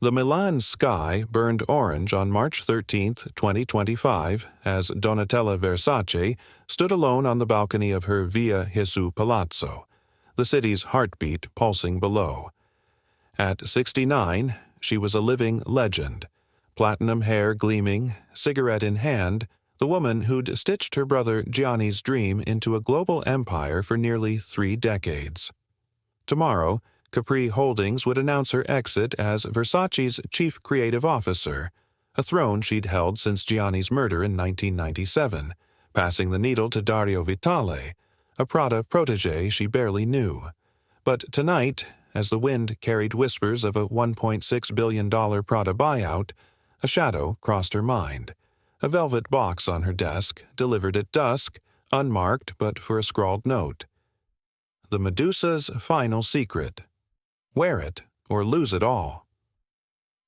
The Milan sky burned orange on March 13, 2025, as Donatella Versace stood alone on the balcony of her Via Gesù Palazzo, the city's heartbeat pulsing below. At 69, she was a living legend. Platinum hair gleaming, cigarette in hand, the woman who'd stitched her brother Gianni's dream into a global empire for nearly 3 decades. Tomorrow, Capri Holdings would announce her exit as Versace's chief creative officer, a throne she'd held since Gianni's murder in 1997, passing the needle to Dario Vitale, a Prada protege she barely knew. But tonight, as the wind carried whispers of a $1.6 billion Prada buyout, a shadow crossed her mind. A velvet box on her desk, delivered at dusk, unmarked but for a scrawled note. The Medusa's final secret. Wear it, or lose it all.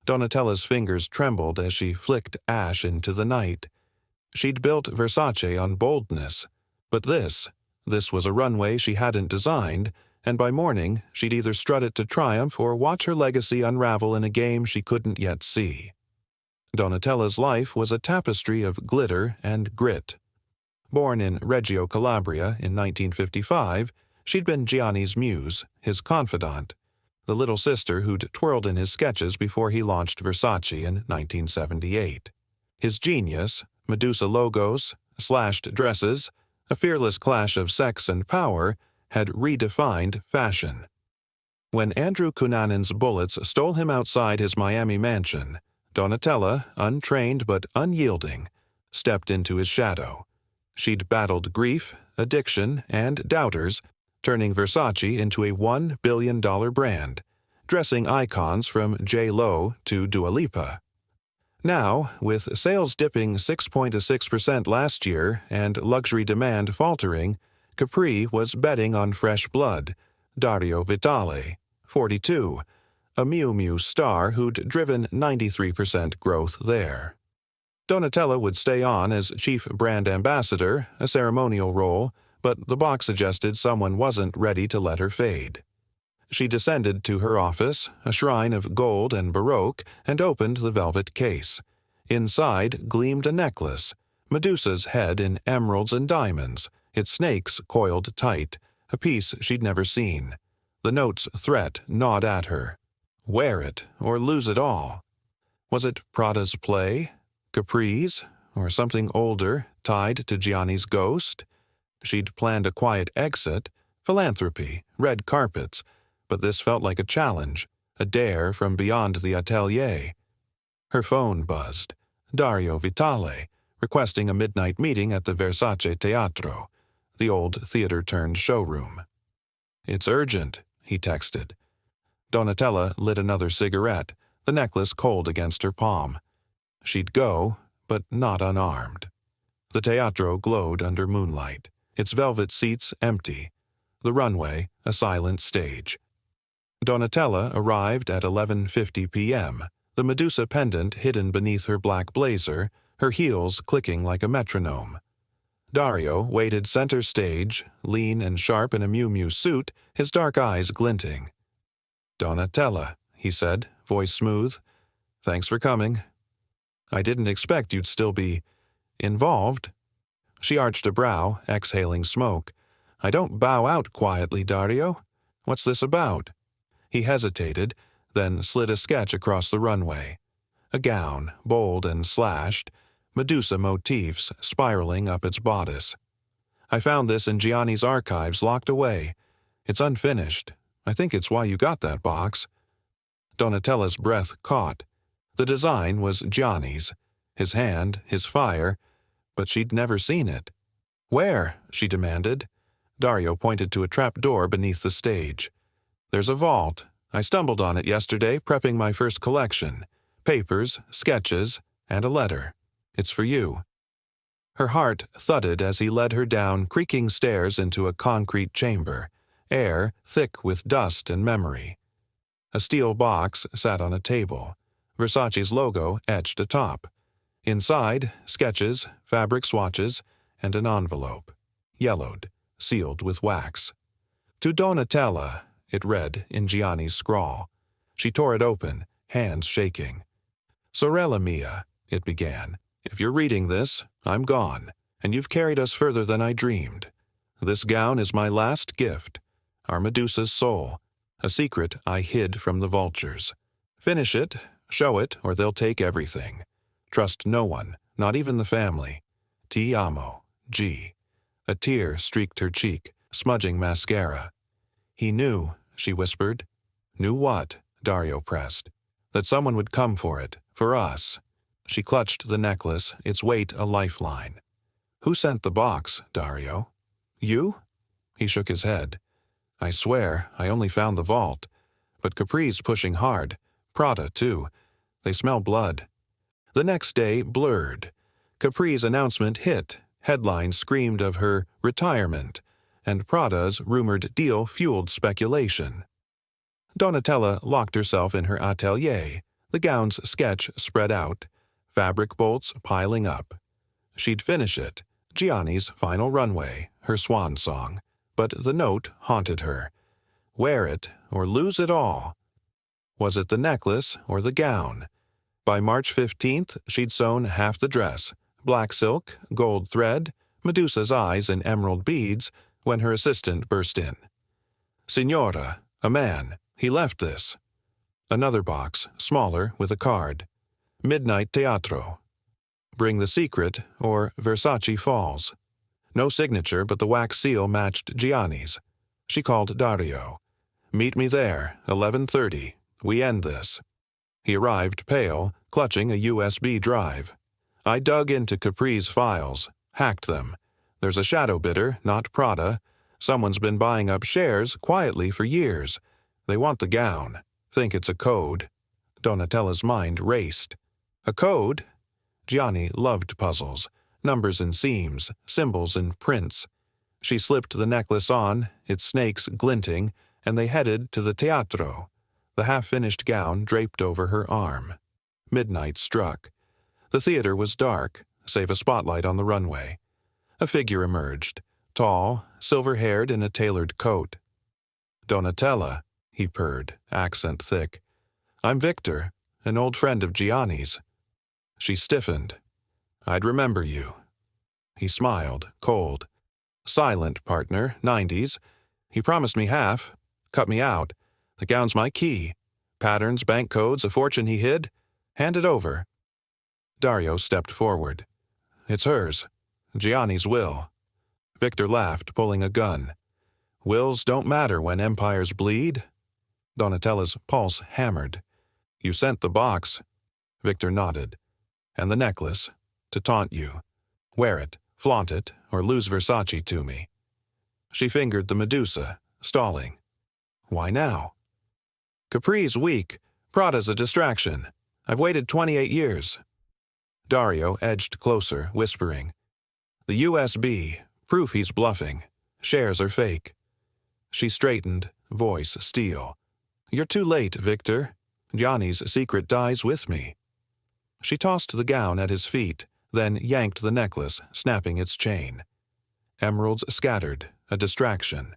Donatella's fingers trembled as she flicked ash into the night. She'd built Versace on boldness, but this was a runway she hadn't designed, and by morning she'd either strut it to triumph or watch her legacy unravel in a game she couldn't yet see. Donatella's life was a tapestry of glitter and grit. Born in Reggio Calabria in 1955, she'd been Gianni's muse, his confidant, the little sister who'd twirled in his sketches before he launched Versace in 1978. His genius, Medusa logos, slashed dresses, a fearless clash of sex and power, had redefined fashion. When Andrew Cunanan's bullets stole him outside his Miami mansion, Donatella, untrained but unyielding, stepped into his shadow. She'd battled grief, addiction, and doubters, turning Versace into a $1 billion brand, dressing icons from J.Lo to Dua Lipa. Now, with sales dipping 6.6% last year and luxury demand faltering, Capri was betting on fresh blood, Dario Vitale, 42, a Miu Miu star who'd driven 93% growth there. Donatella would stay on as chief brand ambassador, a ceremonial role, but the box suggested someone wasn't ready to let her fade. She descended to her office, a shrine of gold and baroque, and opened the velvet case. Inside gleamed a necklace, Medusa's head in emeralds and diamonds, its snakes coiled tight, a piece she'd never seen. The note's threat gnawed at her. Wear it, or lose it all. Was it Prada's play? Capri's? Or something older, tied to Gianni's ghost? She'd planned a quiet exit, philanthropy, red carpets, but this felt like a challenge, a dare from beyond the atelier. Her phone buzzed. Dario Vitale, requesting a midnight meeting at the Versace Teatro, the old theater-turned-showroom. "It's urgent," he texted. Donatella lit another cigarette, the necklace cold against her palm. She'd go, but not unarmed. The teatro glowed under moonlight, its velvet seats empty, the runway a silent stage. Donatella arrived at 11:50 p.m., the Medusa pendant hidden beneath her black blazer, her heels clicking like a metronome. Dario waited center stage, lean and sharp in a Miu Miu suit, his dark eyes glinting. "Donatella," he said, voice smooth. "Thanks for coming. I didn't expect you'd still be involved." She arched a brow, exhaling smoke. "I don't bow out quietly, Dario. What's this about?" He hesitated, then slid a sketch across the runway. A gown, bold and slashed, Medusa motifs spiraling up its bodice. "I found this in Gianni's archives locked away. It's unfinished. I think it's why you got that box." Donatella's breath caught. The design was Gianni's, his hand, his fire, but she'd never seen it. "Where?" she demanded. Dario pointed to a trap door beneath the stage. "There's a vault. I stumbled on it yesterday prepping my first collection. Papers, sketches, and a letter. It's for you." Her heart thudded as he led her down creaking stairs into a concrete chamber, air thick with dust and memory. A steel box sat on a table, Versace's logo etched atop. Inside, sketches, fabric swatches, and an envelope, yellowed, sealed with wax. "To Donatella," it read in Gianni's scrawl. She tore it open, hands shaking. "Sorella mia," it began, "if you're reading this, I'm gone, and you've carried us further than I dreamed. This gown is my last gift, our Medusa's soul, a secret I hid from the vultures. Finish it, show it, or they'll take everything. Trust no one, not even the family. Ti amo, G." A tear streaked her cheek, smudging mascara. "He knew," she whispered. "Knew what?" Dario pressed. "That someone would come for it, for us." She clutched the necklace, its weight a lifeline. "Who sent the box, Dario?" "You?" He shook his head. "I swear, I only found the vault. But Capri's pushing hard. Prada, too. They smell blood." The next day blurred. Capri's announcement hit. Headlines screamed of her retirement, and Prada's rumored deal fueled speculation. Donatella locked herself in her atelier, the gown's sketch spread out, fabric bolts piling up. She'd finish it, Gianni's final runway, her swan song, but the note haunted her. Wear it or lose it all. Was it the necklace or the gown? By March 15th, she'd sewn half the dress, black silk, gold thread, Medusa's eyes in emerald beads, when her assistant burst in. "Signora, a man, he left this." Another box, smaller, with a card. "Midnight Teatro. Bring the secret, or Versace falls." No signature, but the wax seal matched Gianni's. She called Dario. "Meet me there, 11:30. We end this." He arrived pale, clutching a USB drive. I dug into Capri's files, hacked them. There's a shadow bidder, not Prada. Someone's been buying up shares quietly for years. They want the gown. Think it's a code. Donatella's mind raced. A code? Gianni loved puzzles, numbers and seams, symbols and prints. She slipped the necklace on, its snakes glinting, and they headed to the teatro, the half-finished gown draped over her arm. Midnight struck. The theater was dark, save a spotlight on the runway. A figure emerged, tall, silver-haired in a tailored coat. "Donatella," he purred, accent thick. "I'm Victor, an old friend of Gianni's." She stiffened. "I'd remember you." He smiled, cold. "Silent, partner, 90s. He promised me half. Cut me out. The gown's my key. Patterns, bank codes, a fortune he hid. Hand it over." Dario stepped forward. "It's hers. Gianni's will." Victor laughed, pulling a gun. "Wills don't matter when empires bleed." Donatella's pulse hammered. "You sent the box." Victor nodded. "And the necklace, to taunt you. Wear it, flaunt it, or lose Versace to me." She fingered the Medusa, stalling. "Why now?" "Capri's weak. Prada's a distraction. I've waited 28 years. Dario edged closer, whispering. "The USB, proof he's bluffing. Shares are fake." She straightened, voice steel. "You're too late, Victor. Gianni's secret dies with me." She tossed the gown at his feet, then yanked the necklace, snapping its chain. Emeralds scattered, a distraction.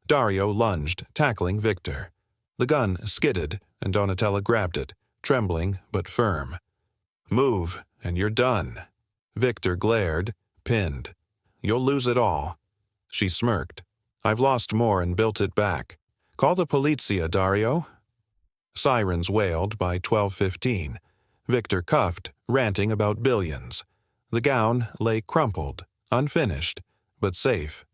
Dario lunged, tackling Victor. The gun skidded, and Donatella grabbed it, trembling but firm. "Move, and you're done." Victor glared, pinned. "You'll lose it all." She smirked. "I've lost more and built it back. Call the polizia, Dario." Sirens wailed by 12:15. Victor cuffed, ranting about billions. The gown lay crumpled, unfinished, but safe.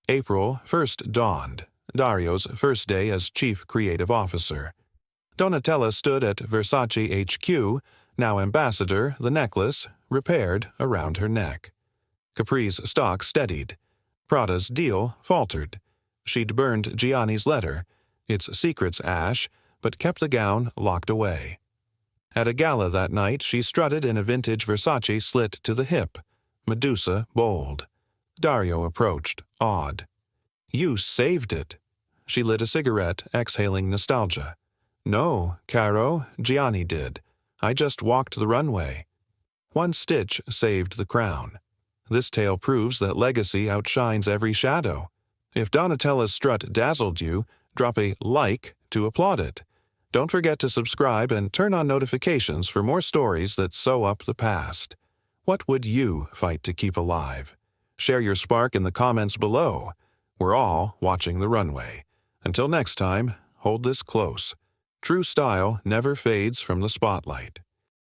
April 1st dawned, Dario's first day as chief creative officer. Donatella stood at Versace HQ, now ambassador, the necklace, repaired, around her neck. Capri's stock steadied. Prada's deal faltered. She'd burned Gianni's letter, its secrets ash, but kept the gown locked away. At a gala that night, she strutted in a vintage Versace slit to the hip, Medusa bold. Dario approached, awed. "You saved it." She lit a cigarette, exhaling nostalgia. "No, Caro, Gianni did. I just walked the runway." One stitch saved the crown. This tale proves that legacy outshines every shadow. If Donatella's strut dazzled you, drop a like to applaud it. Don't forget to subscribe and turn on notifications for more stories that sew up the past. What would you fight to keep alive? Share your spark in the comments below. We're all watching the runway. Until next time, hold this close. True style never fades from the spotlight.